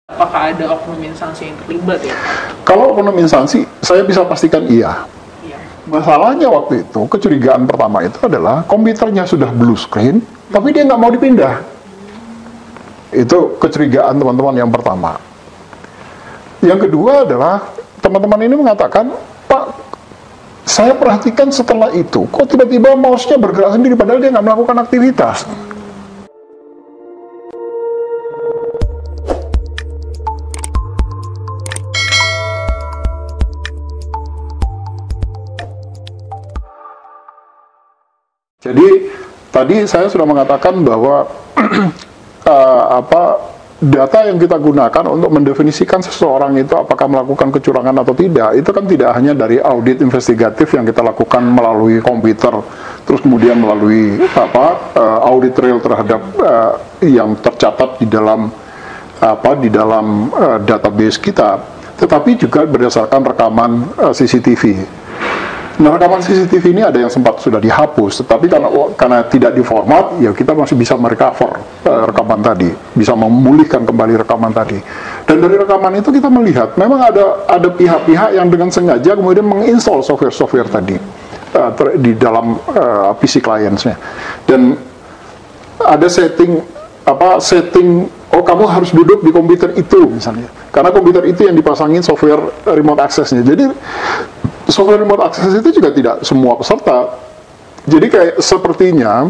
Apakah ada oknum instansi yang terlibat ya? Kalau oknum instansi, saya bisa pastikan iya. Masalahnya waktu itu, kecurigaan pertama itu adalah komputernya sudah blue screen, tapi dia nggak mau dipindah. Itu kecurigaan teman-teman yang pertama. Yang kedua adalah, teman-teman ini mengatakan, Pak, saya perhatikan setelah itu, kok tiba-tiba mouse-nya bergerak sendiri, padahal dia nggak melakukan aktivitas. Jadi tadi saya sudah mengatakan bahwa data yang kita gunakan untuk mendefinisikan seseorang itu apakah melakukan kecurangan atau tidak, itu kan tidak hanya dari audit investigatif yang kita lakukan melalui komputer, terus kemudian melalui audit real terhadap yang tercatat di dalam database kita, tetapi juga berdasarkan rekaman CCTV. Nah, rekaman CCTV ini ada yang sempat sudah dihapus, tetapi karena tidak diformat, ya kita masih bisa merecover rekaman tadi, bisa memulihkan kembali rekaman tadi. Dan dari rekaman itu kita melihat, memang ada pihak-pihak yang dengan sengaja kemudian menginstall software-software tadi di dalam PC clients-nya. Dan ada setting, oh kamu harus duduk di komputer itu misalnya, karena komputer itu yang dipasangin software remote access-nya. Jadi software remote access itu juga tidak semua peserta. Jadi kayak sepertinya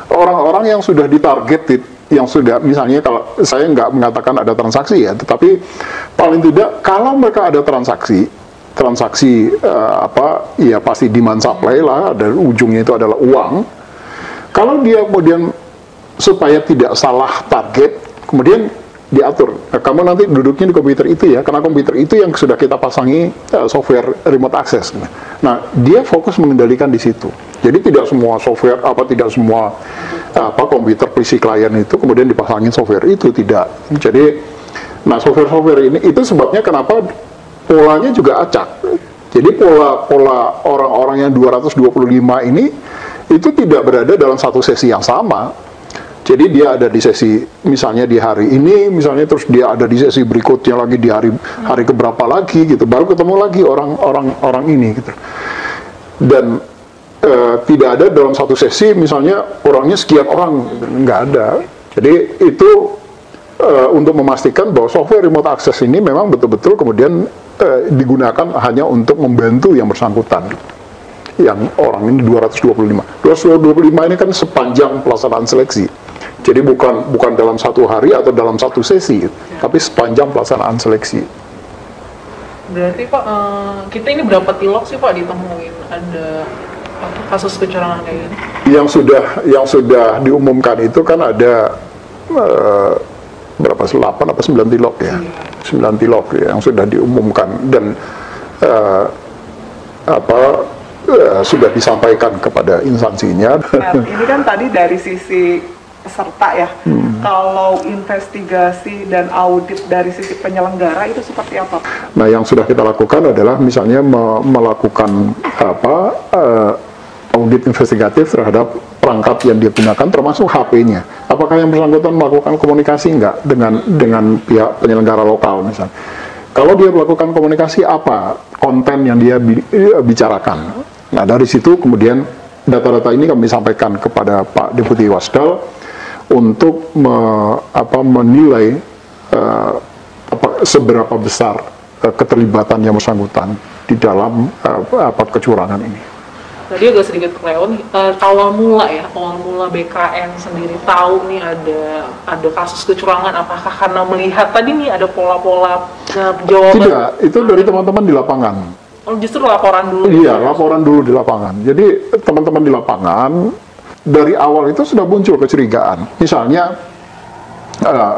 orang-orang yang sudah ditargeted, yang sudah, misalnya kalau saya nggak mengatakan ada transaksi ya, tetapi paling tidak kalau mereka ada transaksi ya pasti demand supply lah, dan ujungnya itu adalah uang. Kalau dia kemudian supaya tidak salah target, kemudian diatur, kamu nanti duduknya di komputer itu ya, karena komputer itu yang sudah kita pasangi software remote access. Nah, dia fokus mengendalikan di situ. Jadi tidak semua software, tidak semua komputer PC client itu kemudian dipasangin software itu, tidak. Jadi, nah software-software ini, itu sebabnya kenapa polanya juga acak. Jadi pola orang-orang yang 225 ini, itu tidak berada dalam satu sesi yang sama. Jadi dia ada di sesi, misalnya di hari ini, misalnya terus dia ada di sesi berikutnya lagi di hari keberapa lagi gitu, baru ketemu lagi orang ini gitu. Dan tidak ada dalam satu sesi, misalnya orangnya sekian orang, nggak ada. Jadi itu untuk memastikan bahwa software remote access ini memang betul-betul kemudian digunakan hanya untuk membantu yang bersangkutan. Yang orang ini 225. 225 ini kan sepanjang pelaksanaan seleksi. Jadi bukan dalam satu hari atau dalam satu sesi, tapi sepanjang pelaksanaan seleksi. Berarti Pak, kita ini berapa tilok sih Pak ditemuin ada kasus kecurangan kayak gini? Yang sudah diumumkan itu kan ada berapa, 8 apa 9 tilok ya? 9 tilok ya, yang sudah diumumkan dan sudah disampaikan kepada instansinya. Nah, ini kan tadi dari sisi peserta ya. Kalau investigasi dan audit dari sisi penyelenggara itu seperti apa? Nah, yang sudah kita lakukan adalah misalnya melakukan audit investigatif terhadap perangkat yang dia gunakan, termasuk HP-nya. Apakah yang bersangkutan melakukan komunikasi enggak dengan pihak penyelenggara lokal misalnya? Kalau dia melakukan komunikasi, apa konten yang dia bicarakan? Nah, dari situ kemudian data-data ini kami sampaikan kepada Pak Deputi Wasdal untuk menilai seberapa besar keterlibatan yang bersangkutan di dalam kecurangan ini. Tadi agak sedikit kelewat, awal mula BKN sendiri tahu nih ada kasus kecurangan, apakah karena melihat tadi nih ada pola-pola jawaban? Tidak, itu dari teman-teman di lapangan. Oh, justru laporan dulu? Iya, laporan dulu di lapangan. Jadi teman-teman di lapangan dari awal itu sudah muncul kecurigaan. Misalnya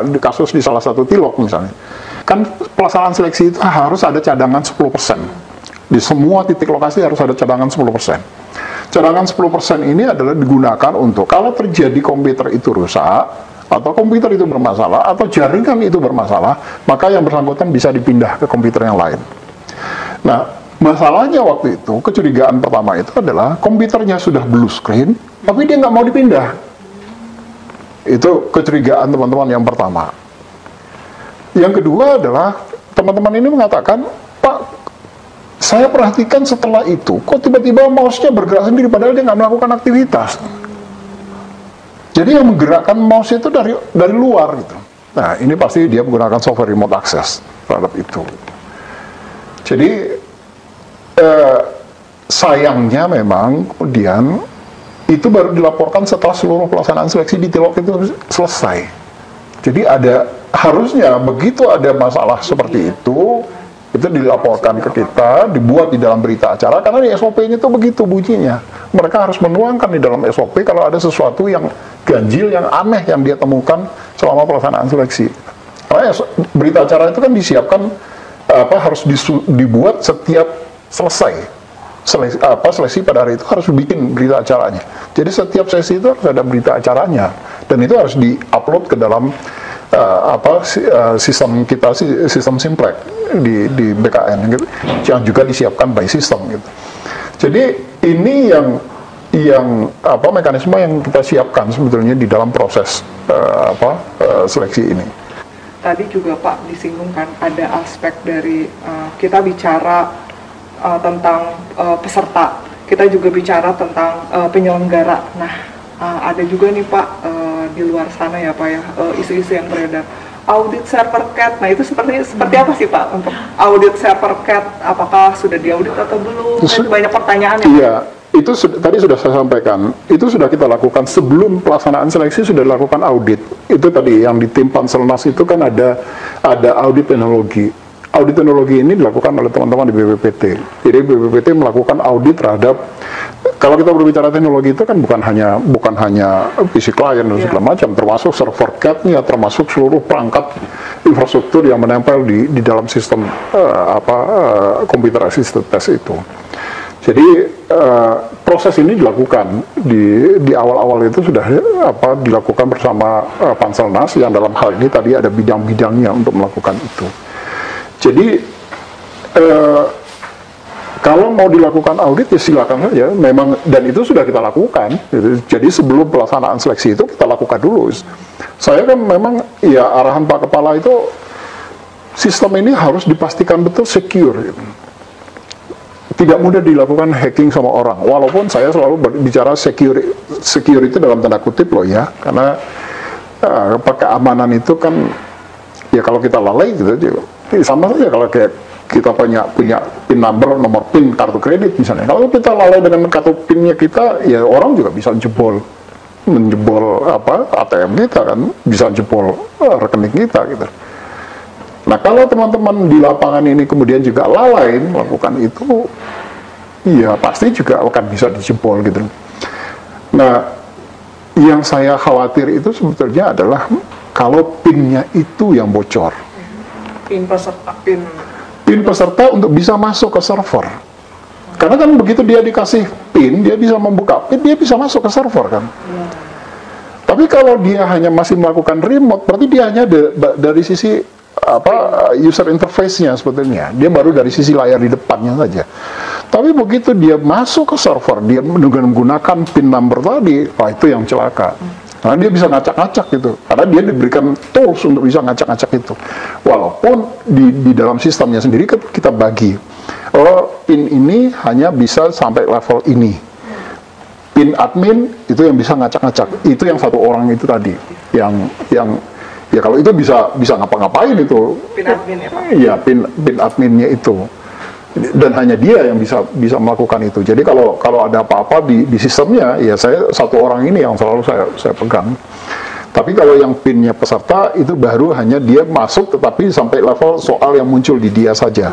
di kasus di salah satu tilok misalnya, kan pelaksanaan seleksi itu harus ada cadangan 10%. Di semua titik lokasi harus ada cadangan 10%. Cadangan 10% ini adalah digunakan untuk kalau terjadi komputer itu rusak, atau komputer itu bermasalah, atau jaringan itu bermasalah, maka yang bersangkutan bisa dipindah ke komputer yang lain. Nah, masalahnya waktu itu, kecurigaan pertama itu adalah komputernya sudah blue screen, tapi dia nggak mau dipindah. Itu kecurigaan teman-teman yang pertama. Yang kedua adalah teman-teman ini mengatakan, Pak, saya perhatikan setelah itu, kok tiba-tiba mouse-nya bergerak sendiri padahal dia nggak melakukan aktivitas. Jadi yang menggerakkan mouse itu dari luar gitu. Nah, ini pasti dia menggunakan software remote access terhadap itu. Jadi sayangnya memang kemudian itu baru dilaporkan setelah seluruh pelaksanaan seleksi di Tilok itu selesai. Jadi harusnya begitu ada masalah seperti itu dilaporkan ke kita, dibuat di dalam berita acara, karena di SOP-nya itu begitu bunyinya. Mereka harus menuangkan di dalam SOP kalau ada sesuatu yang ganjil, yang aneh yang dia temukan selama pelaksanaan seleksi. Karena berita acara itu kan disiapkan harus dibuat setiap selesai. Seleksi pada hari itu harus bikin berita acaranya. Jadi setiap sesi itu harus ada berita acaranya, dan itu harus diupload ke dalam sistem kita, sistem Simplek di BKN gitu, yang juga disiapkan by system gitu. Jadi ini yang mekanisme yang kita siapkan sebetulnya di dalam proses seleksi ini. Tadi juga Pak disinggung kan ada aspek dari kita bicara tentang peserta, kita juga bicara tentang penyelenggara. Nah, ada juga nih Pak di luar sana ya Pak ya, isu-isu yang beredar, audit server CAT. Nah, itu seperti apa sih Pak untuk audit server CAT? Apakah sudah diaudit atau belum? Itu banyak pertanyaan ya. Iya, itu tadi sudah saya sampaikan. Itu sudah kita lakukan sebelum pelaksanaan seleksi, sudah dilakukan audit. Itu tadi yang di tim Panselnas itu kan ada audit teknologi. Audit teknologi ini dilakukan oleh teman-teman di BPPT. Jadi BPPT melakukan audit terhadap, kalau kita berbicara teknologi itu kan bukan hanya PC client dan segala macam, termasuk server CAT-nya, termasuk seluruh perangkat infrastruktur yang menempel di dalam sistem computer assisted test itu. Jadi proses ini dilakukan di awal-awal itu sudah dilakukan bersama Panselnas, yang dalam hal ini tadi ada bidang-bidangnya untuk melakukan itu. Jadi kalau mau dilakukan audit ya silakan saja, memang, dan itu sudah kita lakukan. Jadi sebelum pelaksanaan seleksi itu kita lakukan dulu. Saya kan memang ya arahan Pak Kepala itu sistem ini harus dipastikan betul secure. Tidak mudah dilakukan hacking sama orang. Walaupun saya selalu berbicara secure itu dalam tanda kutip loh ya, karena keamanan itu kan ya kalau kita lalai gitu. Sama saja kalau kayak kita punya PIN number, nomor PIN kartu kredit misalnya. Kalau kita lalai dengan kartu PIN-nya kita, ya orang juga bisa menjebol ATM kita kan, bisa jebol rekening kita gitu. Nah, kalau teman-teman di lapangan ini kemudian juga lalai melakukan itu, ya pasti juga akan bisa dijebol gitu. Nah, yang saya khawatir itu sebetulnya adalah kalau PIN-nya itu yang bocor. PIN peserta untuk bisa masuk ke server. Karena kan begitu dia dikasih PIN, dia bisa membuka PIN, dia bisa masuk ke server kan. Tapi kalau dia hanya masih melakukan remote, berarti dia hanya dari sisi user interface-nya sebetulnya. Dia baru dari sisi layar di depannya saja. Tapi begitu dia masuk ke server, dia menggunakan PIN number tadi, itu yang celaka. Karena dia bisa ngacak-ngacak gitu, karena dia diberikan tools untuk bisa ngacak-ngacak itu. Walaupun di dalam sistemnya sendiri kita bagi, PIN ini hanya bisa sampai level ini. PIN admin itu yang bisa ngacak-ngacak, itu yang satu orang itu tadi, yang ya kalau itu bisa ngapa-ngapain itu. PIN admin ya Pak? Iya, PIN adminnya itu. Dan hanya dia yang bisa melakukan itu. Jadi kalau ada apa-apa di sistemnya, ya saya satu orang ini yang selalu saya pegang. Tapi kalau yang PIN-nya peserta itu baru hanya dia masuk, tetapi sampai level soal yang muncul di dia saja.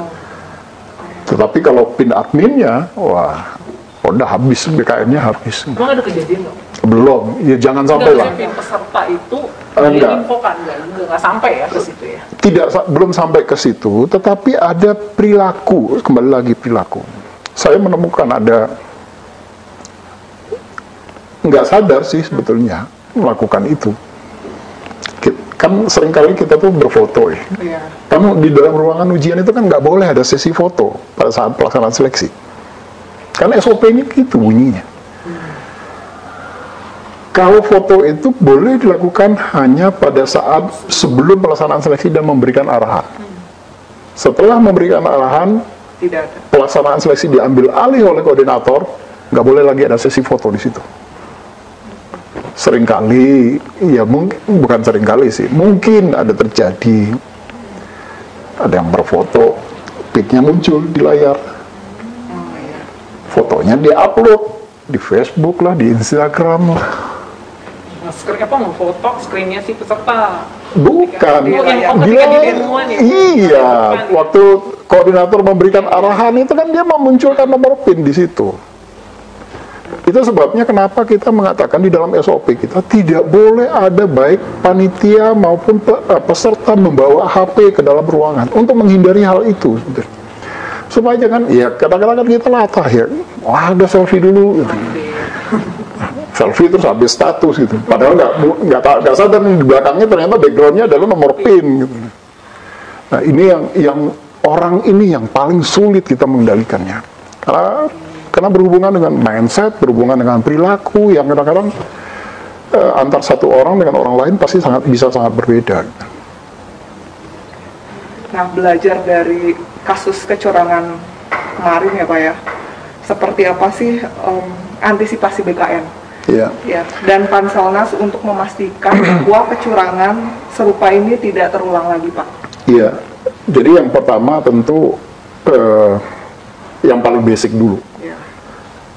Tetapi kalau PIN adminnya, wah, udah habis, BKN-nya habis. Emang ada kejadian nggak? Belum, ya jangan sampai lah. PIN peserta itu diinfokan nggak sampai ya ke situ ya? Belum sampai ke situ, tetapi ada perilaku, kembali lagi perilaku. Saya menemukan ada, nggak sadar sih sebetulnya melakukan itu. Kan seringkali kita tuh berfoto ya. Iya. Kamu di dalam ruangan ujian itu kan nggak boleh ada sesi foto pada saat pelaksanaan seleksi. Karena SOP-nya gitu bunyinya. Kalau foto itu boleh dilakukan hanya pada saat sebelum pelaksanaan seleksi dan memberikan arahan. Setelah memberikan arahan, Tidak ada. pelaksanaan seleksi diambil alih oleh koordinator, nggak boleh lagi ada sesi foto di situ. Seringkali, ya mungkin bukan seringkali sih, mungkin ada terjadi ada yang berfoto, pic-nya muncul di layar, fotonya diupload di Facebook lah, di Instagram lah. Nah, screen apa ngefoto screennya si peserta. Bukan, Oh, yang dia, ketika di demoan ya? iya, waktu koordinator memberikan arahan itu kan dia memunculkan nomor PIN di situ. Itu sebabnya kenapa kita mengatakan di dalam SOP kita tidak boleh ada baik panitia maupun peserta membawa HP ke dalam ruangan untuk menghindari hal itu. Supaya jangan, ya kadang-kadang kan kita latah ya, wah ada selfie dulu. Gitu. Selfie terus habis status gitu. Padahal nggak sadar di belakangnya ternyata backgroundnya adalah nomor PIN. Gitu. Nah ini yang orang ini yang paling sulit kita mengendalikannya. Karena berhubungan dengan mindset, berhubungan dengan perilaku yang kadang-kadang antar satu orang dengan orang lain pasti bisa sangat berbeda. Nah, belajar dari kasus kecurangan kemarin ya Pak ya, seperti apa sih antisipasi BKN? Iya. Ya, dan Panselnas untuk memastikan bahwa kecurangan serupa ini tidak terulang lagi Pak. Iya. Jadi yang pertama tentu yang paling basic dulu. Ya.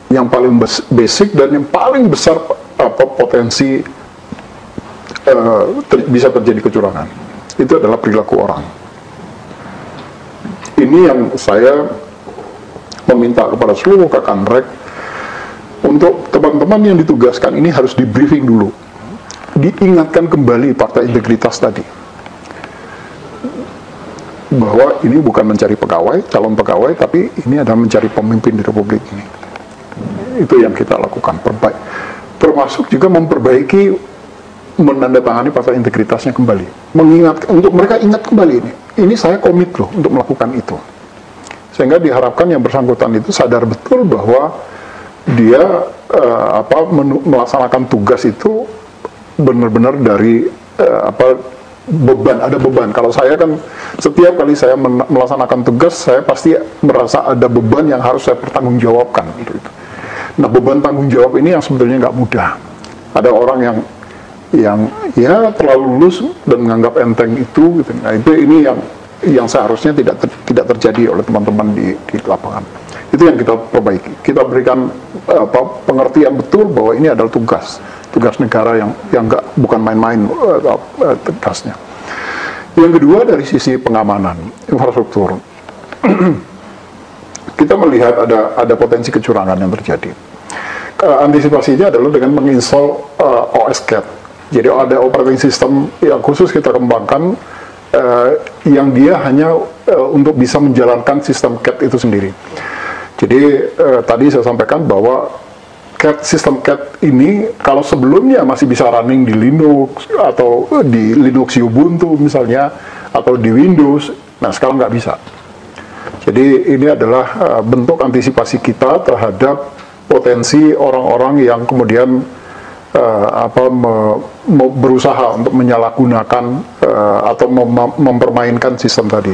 Yang paling basic dan yang paling besar potensi bisa terjadi kecurangan itu adalah perilaku orang. Ini yang saya meminta kepada seluruh Kakanrek untuk teman-teman yang ditugaskan ini harus di briefing dulu, diingatkan kembali fakta integritas tadi, bahwa ini bukan mencari pegawai, calon pegawai, tapi ini adalah mencari pemimpin di Republik ini. Itu yang kita lakukan, termasuk juga memperbaiki, menandatangani fakta integritasnya kembali, mengingat untuk mereka ingat kembali ini saya komit loh untuk melakukan itu, sehingga diharapkan yang bersangkutan itu sadar betul bahwa dia melaksanakan tugas itu benar-benar dari beban, ada beban. Kalau saya kan setiap kali saya melaksanakan tugas, saya pasti merasa ada beban yang harus saya pertanggungjawabkan gitu. Nah, beban tanggung jawab ini yang sebetulnya nggak mudah. Ada orang yang ya terlalu lulus dan menganggap enteng itu gitu. Nah, ini yang seharusnya tidak terjadi oleh teman-teman di lapangan. Itu yang kita perbaiki. Kita berikan pengertian betul bahwa ini adalah tugas negara yang bukan main-main tugasnya. Yang kedua dari sisi pengamanan infrastruktur, kita melihat ada potensi kecurangan yang terjadi. Antisipasinya adalah dengan menginstall OS-CAT. Jadi ada operating system yang khusus kita kembangkan yang dia hanya untuk bisa menjalankan sistem CAT itu sendiri. Jadi tadi saya sampaikan bahwa sistem CAT ini kalau sebelumnya masih bisa running di Linux atau di Linux Ubuntu misalnya atau di Windows, nah sekarang nggak bisa. Jadi ini adalah bentuk antisipasi kita terhadap potensi orang-orang yang kemudian berusaha untuk menyalahgunakan atau mempermainkan sistem tadi.